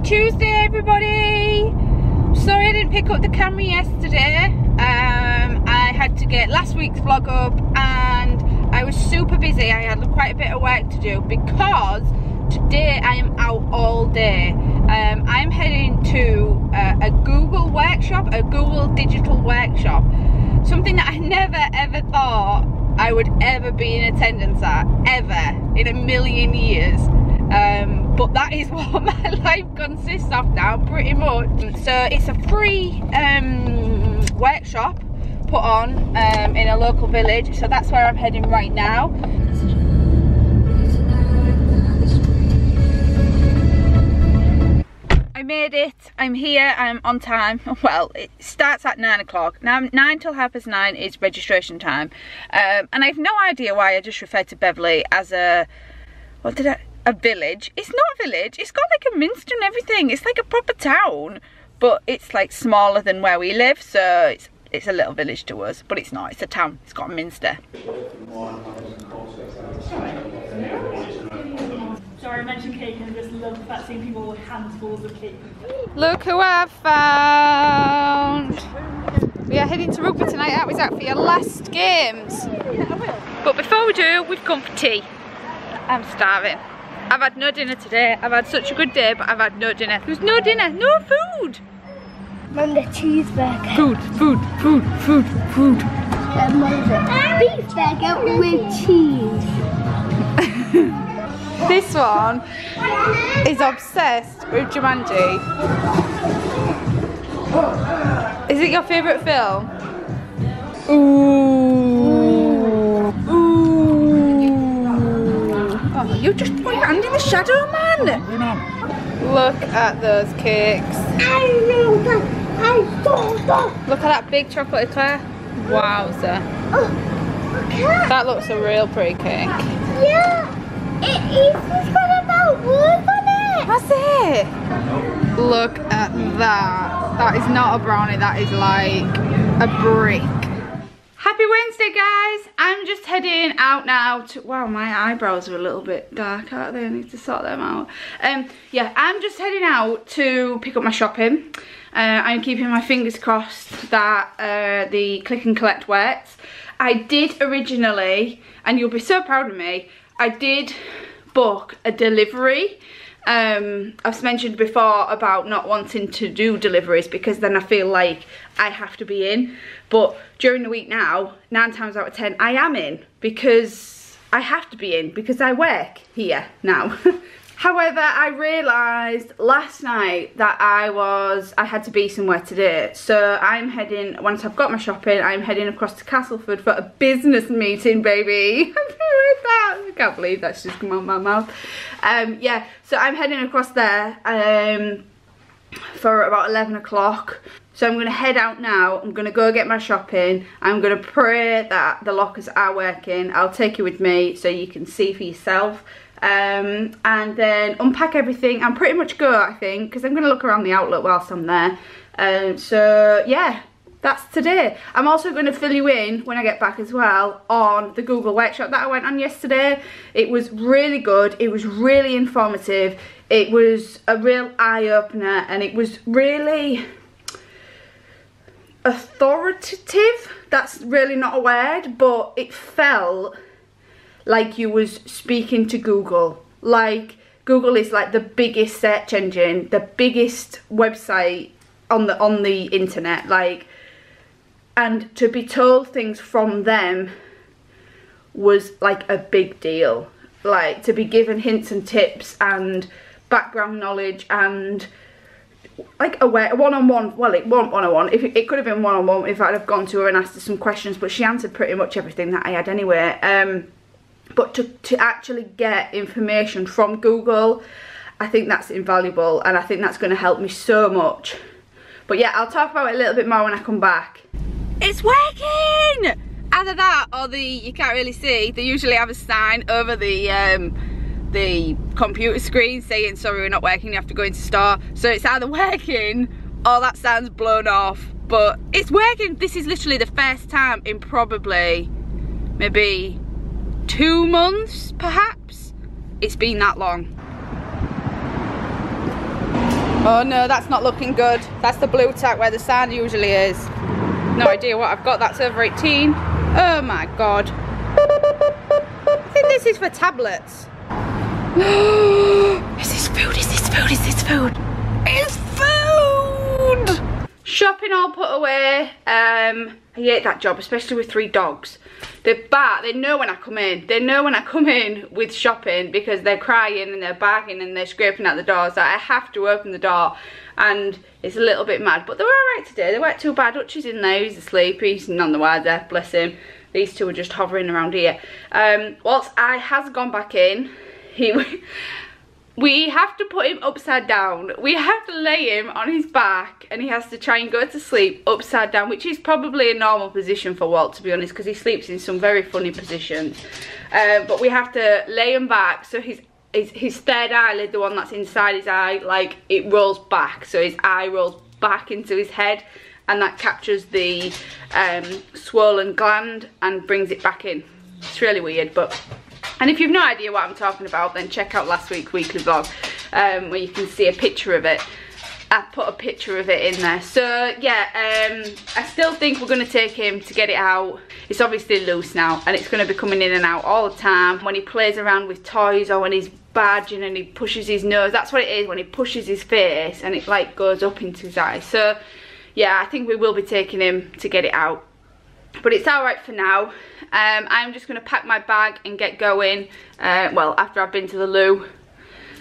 Tuesday, everybody. Sorry I didn't pick up the camera yesterday. I had to get last week's vlog up and I was super busy. I had quite a bit of work to do because today I am out all day. I'm heading to a Google workshop, a Google digital workshop. Something that I never ever thought I would ever be in attendance at, ever, in a million years. But that is what my life consists of now, pretty much. So it's a free workshop put on in a local village, so that's where I'm heading right now. I made it, I'm here, I'm on time. Well, it starts at 9 o'clock. Now 9 till 9:30 is registration time. And I have no idea why I just referred to Beverley as a, a village. It's not a village, it's got like a minster and everything. It's like a proper town, but it's like smaller than where we live, so it's a little village to us, but it's not, it's a town, it's got a minster. Sorry, I mentioned cake and I just love the fact seeing people with handfuls of cake. Look who I've found! We are heading to rugby tonight, aren't we, Zach, for your last games? Yeah, I will. But before we do, we've come for tea. I'm starving. I've had no dinner today. I've had such a good day, but I've had no dinner. There's no dinner, no food! Mum, the cheeseburger. Food. Beef burger with cheese. This one is obsessed with Jumanji. Is it your favourite film? Ooh. Oh, you just put your hand in the shadow, man. Look at those cakes. Look at that big chocolate eclair. Wowza. That looks a real pretty cake. Yeah. It's got about wood on it. That's it. Look at that. That is not a brownie, that is like a brick. Happy Wednesday, guys. I'm just heading out now to, wow, my eyebrows are a little bit dark, aren't they? I need to sort them out. Yeah, I'm just heading out to pick up my shopping. I'm keeping my fingers crossed that the click and collect works. I did originally, and you'll be so proud of me, I did book a delivery. I've mentioned before about not wanting to do deliveries because then I feel like I have to be in. But during the week now, 9 times out of 10, I am in because I have to be in because I work here now. However, I realised last night that I had to be somewhere today. So I'm heading, once I've got my shopping, I'm heading across to Castleford for a business meeting, baby. I can't believe that's just come out of my mouth. Yeah, so I'm heading across there for about 11 o'clock. So I'm going to head out now. I'm going to go get my shopping. I'm going to pray that the lockers are working. I'll take you with me so you can see for yourself. And then unpack everything and pretty much go, I think, because I'm going to look around the outlet whilst I'm there. So yeah, that's today. I'm also going to fill you in when I get back as well on the Google workshop that I went on yesterday. It was really good, it was really informative, it was a real eye-opener, and it was really authoritative. That's really not a word, but it felt like you was speaking to Google. Like Google is like the biggest search engine, the biggest website on the internet, like, and to be told things from them was like a big deal. Like to be given hints and tips and background knowledge and like a one-on-one. Well, it wasn't one-on-one. If it could have been one-on-one if I'd have gone to her and asked her some questions, but she answered pretty much everything that I had anyway. But to actually get information from Google, I think that's invaluable, and I think that's going to help me so much. But yeah, I'll talk about it a little bit more when I come back. It's working! Either that or you can't really see, they usually have a sign over the computer screen saying, sorry, we're not working, you have to go into store. So it's either working or that sign's blown off. But it's working. This is literally the first time in probably maybe 2 months, perhaps. It's been that long. Oh no, that's not looking good. That's the blue tack where the sign usually is. No idea what I've got. That's over 18. Oh my god. I think this is for tablets. Is this food? Is this food? Is this food? It's food! Shopping all put away. I hate that job, especially with 3 dogs. They bark, they know when I come in. They know when I come in with shopping because they're crying and they're barking and they're scraping at the door. So I have to open the door and it's a little bit mad. But they were alright today, they weren't too bad. Hutch is in there, he's asleep, he's none the wiser, bless him. These two are just hovering around here. Whilst I has gone back in, we have to put him upside down. We have to lay him on his back and he has to try and go to sleep upside down, which is probably a normal position for Walt, to be honest, because he sleeps in some very funny positions. But we have to lay him back so his third eyelid, the one that's inside his eye, like it rolls back. So his eye rolls back into his head and that captures the swollen gland and brings it back in. It's really weird, but... And if you've no idea what I'm talking about, then check out last week's weekly vlog where you can see a picture of it. I put a picture of it in there. So yeah, I still think we're going to take him to get it out. It's obviously loose now and it's going to be coming in and out all the time. When he plays around with toys or when he's barging and he pushes his nose, that's what it is, when he pushes his face and it like goes up into his eyes. So yeah, I think we will be taking him to get it out. But it's alright for now. I'm just going to pack my bag and get going. Well, after I've been to the loo,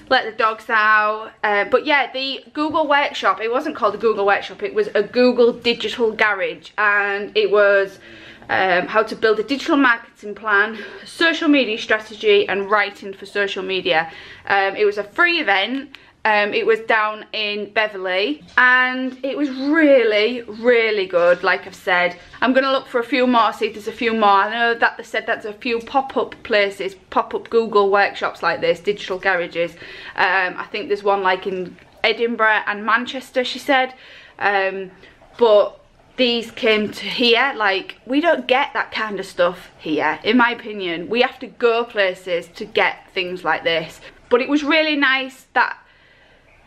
let the dogs out. But yeah, the Google workshop, it wasn't called the Google workshop, it was a Google digital garage. And it was how to build a digital marketing plan, social media strategy and writing for social media. It was a free event. It was down in Beverley and it was really, really good. Like I've said, I'm going to look for a few more, see if there's a few more. I know that they said that's a few pop-up places, pop-up Google workshops like this, digital garages. I think there's one like in Edinburgh and Manchester, she said. But these came to here, like we don't get that kind of stuff here, in my opinion. We have to go places to get things like this. But it was really nice that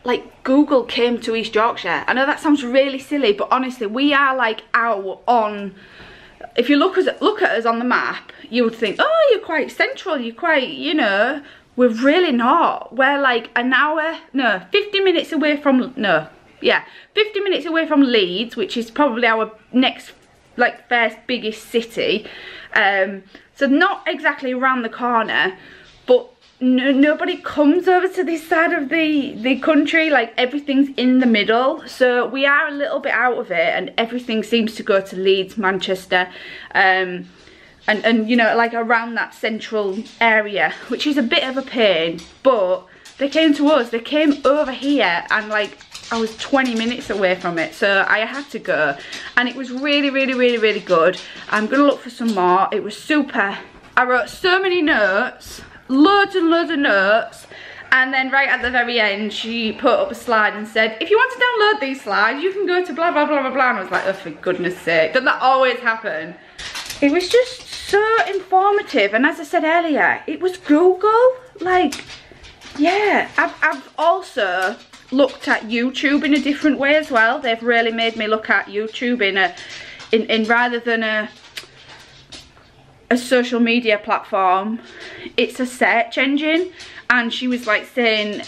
like Google came to East Yorkshire. I know that sounds really silly, but honestly, we are like out on, if you look at us on the map, you would think, oh, you're quite central, you're quite, you know, we're really not. We're like an hour, no, 50 minutes away from, no, yeah, 50 minutes away from Leeds, which is probably our next, like, first biggest city. So not exactly around the corner, but nobody comes over to this side of the country. Like everything's in the middle, so we are a little bit out of it and everything seems to go to Leeds, Manchester and you know, like around that central area, which is a bit of a pain. But they came to us, they came over here and like I was 20 minutes away from it, so I had to go and it was really, really, really, really good. I'm gonna look for some more. It was super. I wrote so many notes, loads and loads of notes, and then right at the very end she put up a slide and said, if you want to download these slides you can go to blah blah blah blah blah. And I was like, oh, for goodness sake, doesn't that always happen? It was just so informative, and as I said earlier, it was Google. Like, yeah, I've also looked at YouTube in a different way as well. They've really made me look at YouTube in rather than a social media platform, it's a search engine. And she was like saying,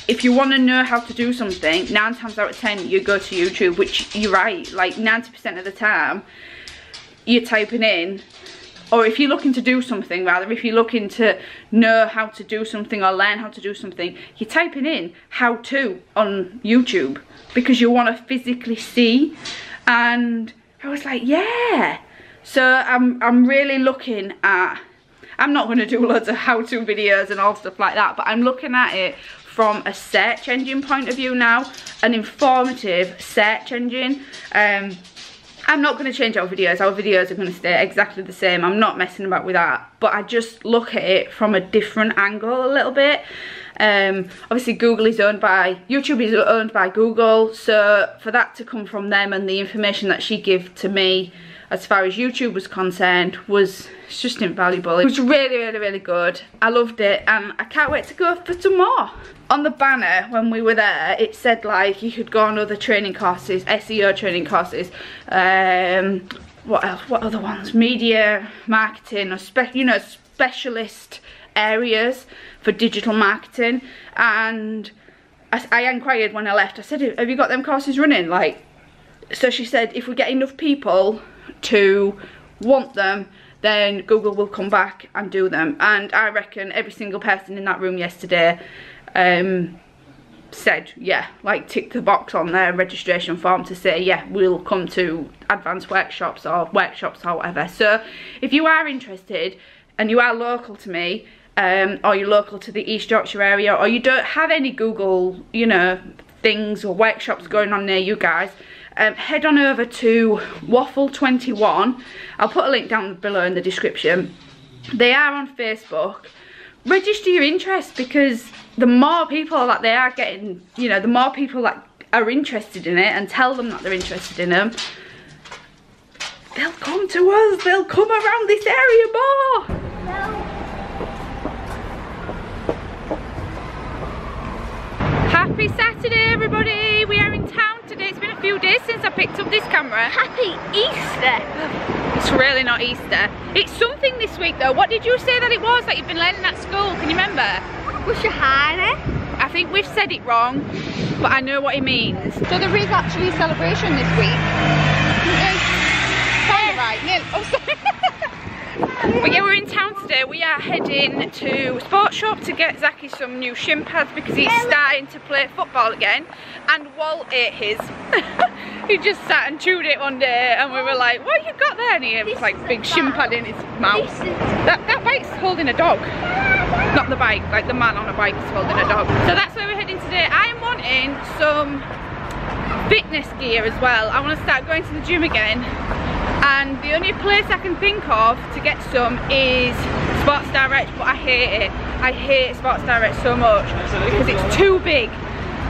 if you want to know how to do something, 9 times out of 10 you go to YouTube, which you're right, like 90% of the time you're typing in, or if you're looking to do something, rather, if you're looking to know how to do something or learn how to do something, you're typing in how to on YouTube because you want to physically see. And I was like, yeah. So I'm really looking at, I'm not going to do loads of how-to videos and all stuff like that, but I'm looking at it from a search engine point of view now, an informative search engine. I'm not going to change our videos are going to stay exactly the same. I'm not messing about with that, but I just look at it from a different angle a little bit. Obviously Google is owned by, YouTube is owned by Google, so for that to come from them and the information that she gave to me as far as YouTube was concerned, was just invaluable. It was really, really, really good. I loved it, and I can't wait to go for some more. On the banner when we were there, it said like you could go on other training courses, SEO training courses, what else, what other ones, media marketing, or specialist areas for digital marketing. And I inquired when I left, I said, have you got them courses running? Like, so she said if we get enough people to want them, then Google will come back and do them. And I reckon every single person in that room yesterday said, yeah, like tick the box on their registration form to say, yeah, we'll come to advanced workshops or whatever. So if you are interested and you are local to me, or you're local to the East Yorkshire area, or you don't have any Google, you know, things or workshops going on near you guys, head on over to Waffle 21. I'll put a link down below in the description. They are on Facebook. Register your interest, because the more people that they are getting, you know, the more people that are interested in it, and tell them that they're interested in them, they'll come to us, they'll come around this area more. No. Happy Saturday, everybody. We are in town today. It's been a few days since I picked up this camera. Happy Easter. It's really not Easter. It's something this week though. What did you say that it was that you've been learning at school? Can you remember? What's your highness? I think we've said it wrong, but I know what it means. So there is actually a celebration this week. Right. Oh, sorry. But yeah, we're in town today. We are heading to Sports Shop to get Zachy some new shin pads, because he's starting to play football again. And Walt ate his. He just sat and chewed it one day, and we were like, what have you got there? And he had like big shin pad in his mouth. That bike's holding a dog. Not the bike, like the man on a bike is holding a dog. So that's where we're heading today. I am wanting some fitness gear as well. I want to start going to the gym again. And the only place I can think of to get some is Sports Direct, but I hate it. I hate Sports Direct so much because it's too big.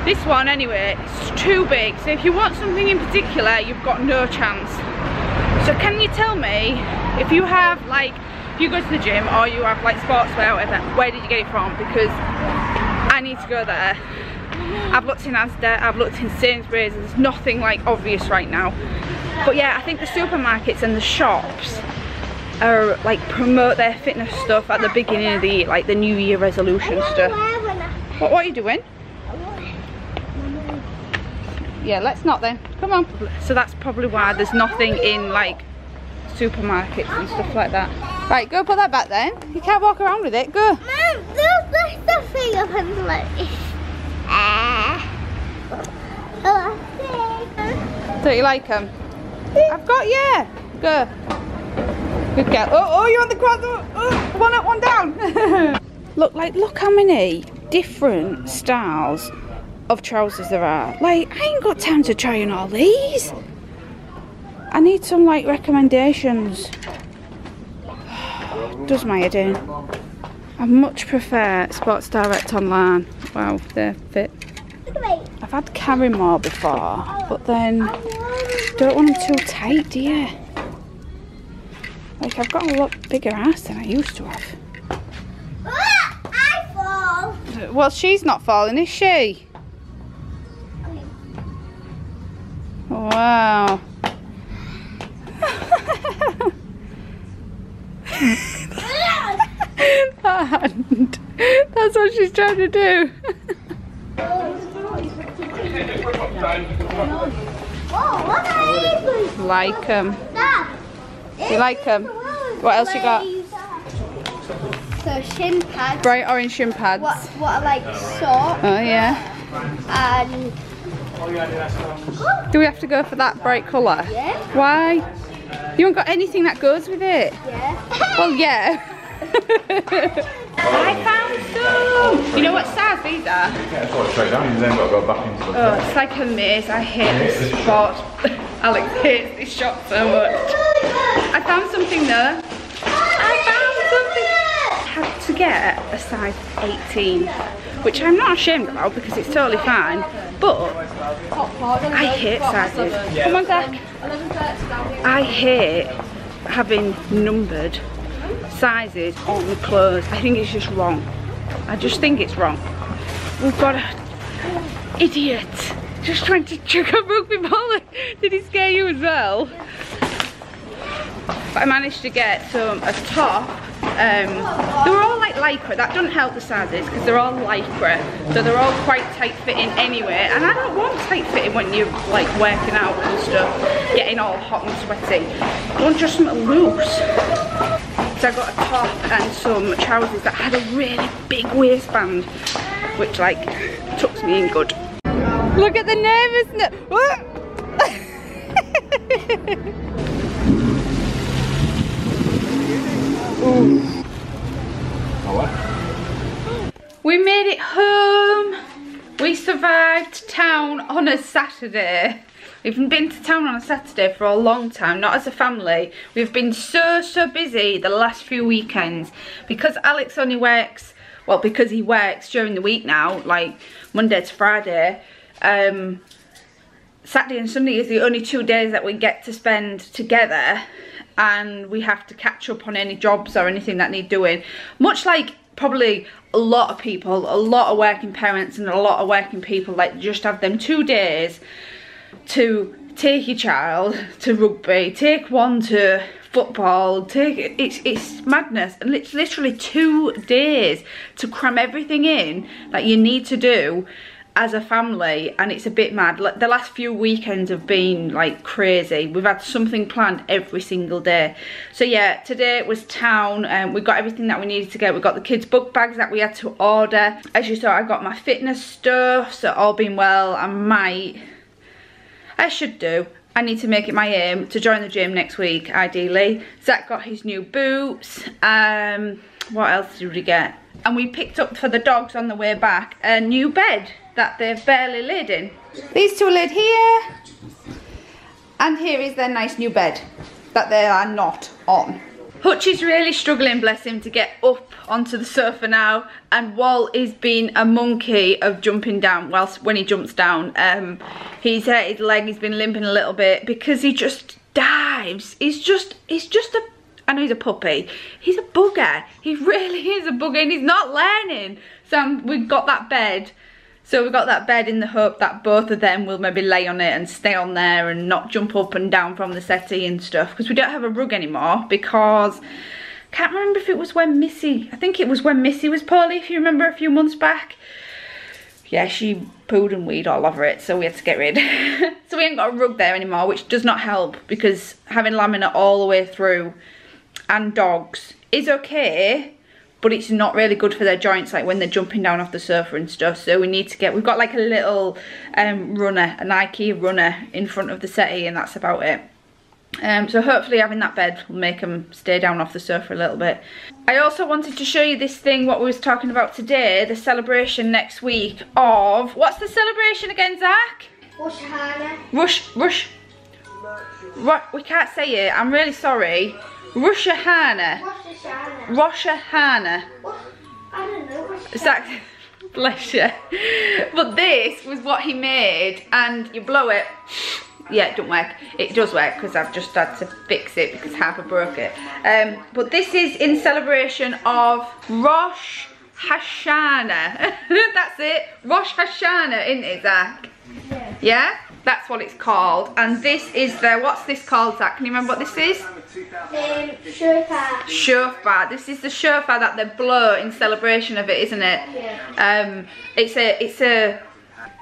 This one anyway, it's too big. So if you want something in particular, you've got no chance. So can you tell me, if you have like, if you go to the gym or you have like sportswear or whatever, where did you get it from? Because I need to go there. I've looked in Asda, I've looked in Sainsbury's, there's nothing like obvious right now. But yeah, I think the supermarkets and the shops are like promote their fitness stuff at the beginning of the like the New Year resolution stuff. What are you doing? Yeah, let's not then. Come on. So that's probably why there's nothing in like supermarkets and stuff like that. Right, go put that back then. You can't walk around with it. Go. Mum, look the thing up and like. Don't you like them? I've got you. Go. Good girl. Oh, you're on the quad. Oh, one up, one down. Look how many different styles of trousers there are. Like, I ain't got time to try on all these. I need some like recommendations. Does my head in. I much prefer Sports Direct online. Wow, they're fit. I've had Carrymore before, but then don't want them too tight, do you? Like, I've got a lot bigger ass than I used to have. I fall. Well, she's not falling, is she? Wow. That hand. That's what she's trying to do. Like them. You like them? What else you got? So shin pads. Bright orange shin pads. What are like socks. Oh yeah. And do we have to go for that bright colour? Yeah. Why? You haven't got anything that goes with it? Yeah. Well, yeah. I found some. You know what size these are? Yeah, it's all straight down. You then got to go back into the. Oh, it's like a maze. I hate this spot. Alex hates this shop so much. I found something though. I found something. I had to get a size 18. which I'm not ashamed about because it's totally fine, but I hate sizes. Come on, Zach. I hate having numbered sizes on the clothes. I think it's just wrong. I just think it's wrong. We've got an idiot just trying to chuck a rugby ball. Did he scare you as well? But I managed to get a top. They were all like lycra. That doesn't help the sizes because they're all lycra, so they're all quite tight fitting anyway, and I don't want tight fitting when you're like working out and stuff, getting all hot and sweaty. I want just something loose. So I got a top and some trousers that had a really big waistband, which like tucks me in good. Look at the nervousness. We made it home. We survived town on a Saturday. We haven't been to town on a Saturday for a long time, not as a family. We've been so busy the last few weekends because Alex only works, well, because he works during the week now, like Monday to Friday. Saturday and Sunday is the only 2 days that we get to spend together, and we have to catch up on any jobs or anything that need doing. Much like probably a lot of people, a lot of working parents and a lot of working people, like just have them 2 days to take your child to rugby, take one to football, it's madness. And it's literally 2 days to cram everything in that you need to do as a family, and it's a bit mad. Like the last few weekends have been like crazy. We've had something planned every single day. So yeah, today it was town, and we got everything that we needed to get. We got the kids' book bags that we had to order. As you saw, I got my fitness stuff, so all being well, I need to make it my aim to join the gym next week, ideally. Zach got his new boots. What else did we get? And we picked up for the dogs on the way back a new bed that they've barely laid in. These two are laid here, and here is their nice new bed that they are not on. Hutch is really struggling, bless him, to get up onto the sofa now, and Walt is being a monkey of jumping down. Whilst when he jumps down, his leg has been limping a little bit because he just dives. He's just a, I know he's a puppy, he's a bugger. He really is a bugger, and he's not learning. So we've got that bed. So we got that bed in the hope that both of them will maybe lay on it and stay on there and not jump up and down from the settee and stuff. Because we don't have a rug anymore, because I can't remember if it was when Missy, I think it was when Missy was poorly, if you remember, a few months back. Yeah, she pooed and weed all over it, so we had to get rid. So we ain't got a rug there anymore, which does not help, because having laminate all the way through and dogs is okay, but it's not really good for their joints, like when they're jumping down off the sofa and stuff. So we need to get, we've got like a little runner, a Nike runner in front of the settee, and that's about it. So hopefully having that bed will make them stay down off the sofa a little bit. I also wanted to show you this thing, what we was talking about today, the celebration next week of, what's the celebration again, Zach? Rosh Hashanah. We can't say it, I'm really sorry. Rosh Hashanah. Rosh Hashanah. I don't know. Zach, bless you. But this was what he made, and you blow it. Yeah, it don't work. It does work because I've just had to fix it because Harper broke it. But this is in celebration of Rosh Hashanah. That's it. Rosh Hashanah, isn't it, Zach? Yeah. Yeah? That's what it's called. And this is the, what's this called, Zach? Can you remember what this is? Shofar. Shofar. This is the shofar that they blow in celebration of it, isn't it? Yeah.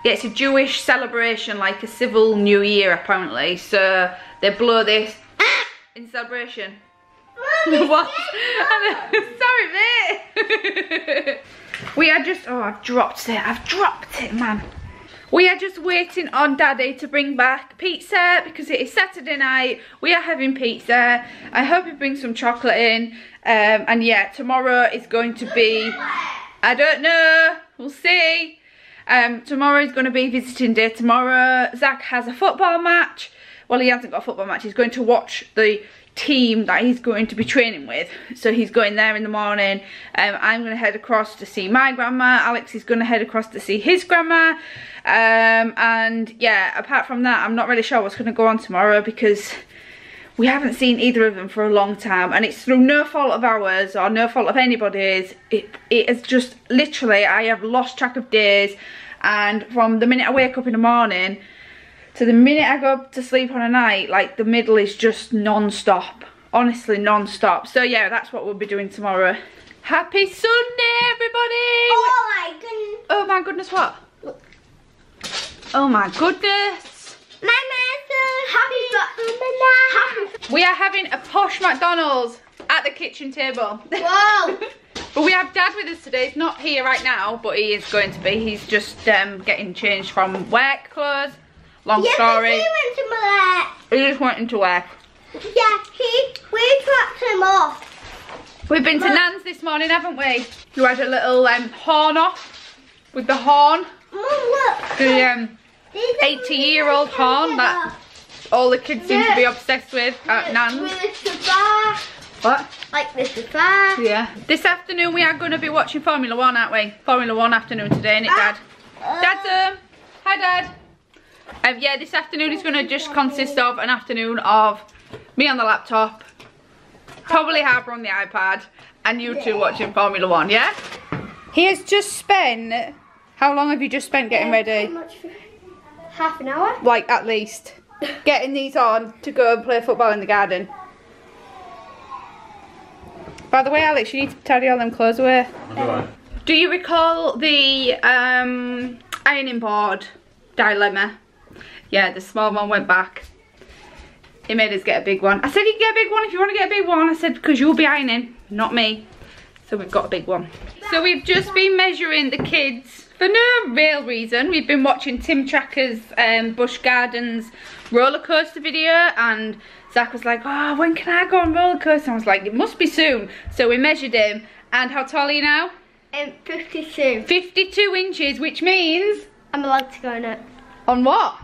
It's a Jewish celebration, like a civil new year apparently. So they blow this in celebration. What? Sorry, mate. We are just, oh, I've dropped it, man. We are just waiting on Daddy to bring back pizza because it is Saturday night. We are having pizza. I hope he brings some chocolate in. And yeah, tomorrow is going to be, I don't know, we'll see. Tomorrow is going to be visiting day. Tomorrow Zach has a football match. Well, he hasn't got a football match. He's going to watch the team that he's going to be training with. So he's going there in the morning. I'm going to head across to see my grandma. Alex is going to head across to see his grandma. And yeah, apart from that, I'm not really sure what's going to go on tomorrow because we haven't seen either of them for a long time, and it's through no fault of ours or no fault of anybody's. It is just literally, I have lost track of days, and from the minute I wake up in the morning to the minute I go to sleep on a night, like the middle is just non-stop. Honestly, non-stop. So yeah, that's what we'll be doing tomorrow. Happy Sunday, everybody! Oh my goodness. Oh my goodness, what? Oh my goodness. Happy. We are having a posh McDonald's at the kitchen table. Whoa. But we have Dad with us today. He's not here right now, but he is going to be. He's just getting changed from work clothes. Long story. He went to work. He just went into work. Yeah, we dropped him off. We've been to Nan's this morning, haven't we? You had a little horn off with the horn. Mum, look. The 80-year-old horn that all the kids seem to be obsessed with at Nan's. With the bar. What? Like this is bar. Yeah. This afternoon we are going to be watching Formula 1, aren't we? Formula 1 afternoon today, ain't it, Dad? Dad's hi, Dad. Yeah, this afternoon is going to just consist of an afternoon of me on the laptop, probably Harper on the iPad, and you two watching Formula 1, yeah? He has just spent, how long have you just spent getting ready? Half an hour. Like, at least. Getting these on to go and play football in the garden. By the way, Alex, you need to tidy all them clothes away. Do you recall the ironing board dilemma? Yeah, the small one went back. He made us get a big one. I said you can get a big one if you want to get a big one. I said because you'll be ironing, not me. So we've got a big one. So we've just been measuring the kids for no real reason. We've been watching Tim Tracker's Busch Gardens roller coaster video, and Zach was like, oh, when can I go on roller coaster? I was like, it must be soon. So we measured him, and how tall are you now? 52. 52 inches, which means? I'm allowed to go on it. On what?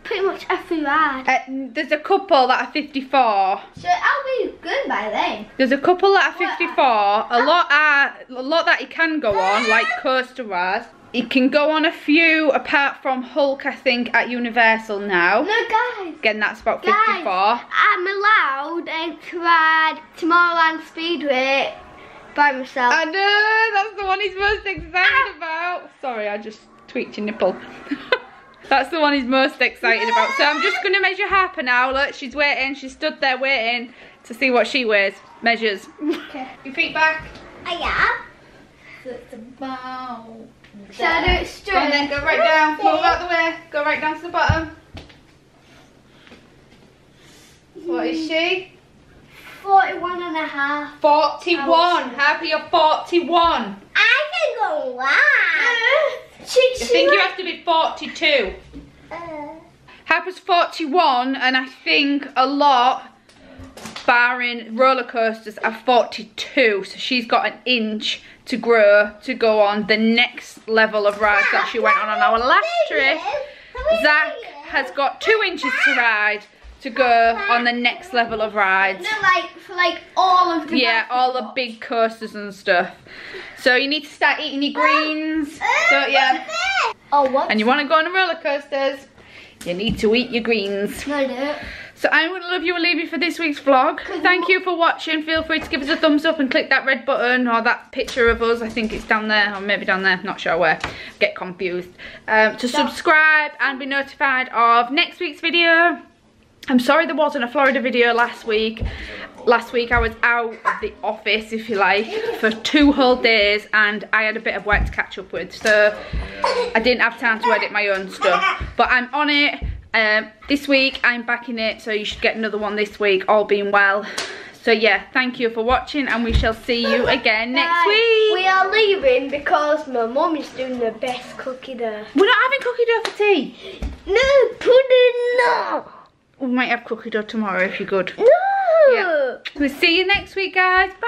Pretty much every ride. There's a couple that are 54. So I'll be good by then. There's a couple that are 54. A lot that he can go on, like coaster rides. He can go on a few, apart from Hulk, I think, at Universal now. No, guys. Again, that's about 54. Guys, I'm allowed to ride Tomorrowland Speedway by myself. I know, that's the one he's most excited about. Sorry, I just tweaked your nipple. That's the one he's most excited about. So I'm just going to measure Harper now. Look, she's waiting. She stood there waiting to see what she weighs. Measures. Okay. Your feet back. I am. So it's about... So I do it straight. And then go right down. Move out the way. Go right down to the bottom. What is she? 41 and a half. 41. Harper, you're 41. I can go wide. I think you have to be 42. Harper's 41, and I think a lot, barring roller coasters, are 42. So she's got an inch to grow to go on the next level of rides that she went on our last trip. Zach has got 2 inches to ride to go on the next level of rides. No, like all of the... Yeah, all the big coasters and stuff. So you need to start eating your greens, don't you? Oh, what? And you want to go on the roller coasters, you need to eat your greens. No, I don't. So I'm going to love you and leave you for this week's vlog. Thank you for watching. Feel free to give us a thumbs up and click that red button or that picture of us. I think it's down there, or maybe down there, not sure where. Get confused. To subscribe and be notified of next week's video. I'm sorry there wasn't a Florida video last week. Last week I was out of the office, if you like, for 2 whole days, and I had a bit of work to catch up with, so I didn't have time to edit my own stuff. But I'm on it. This week I'm back in it, so you should get another one this week, all being well. So yeah, thank you for watching, and we shall see you again next week. We are leaving because my mum is doing the best cookie dough. We're not having cookie dough for tea. No, pudding, no. We might have cookie dough tomorrow if you're good. No. Yeah. We'll see you next week, guys. Bye.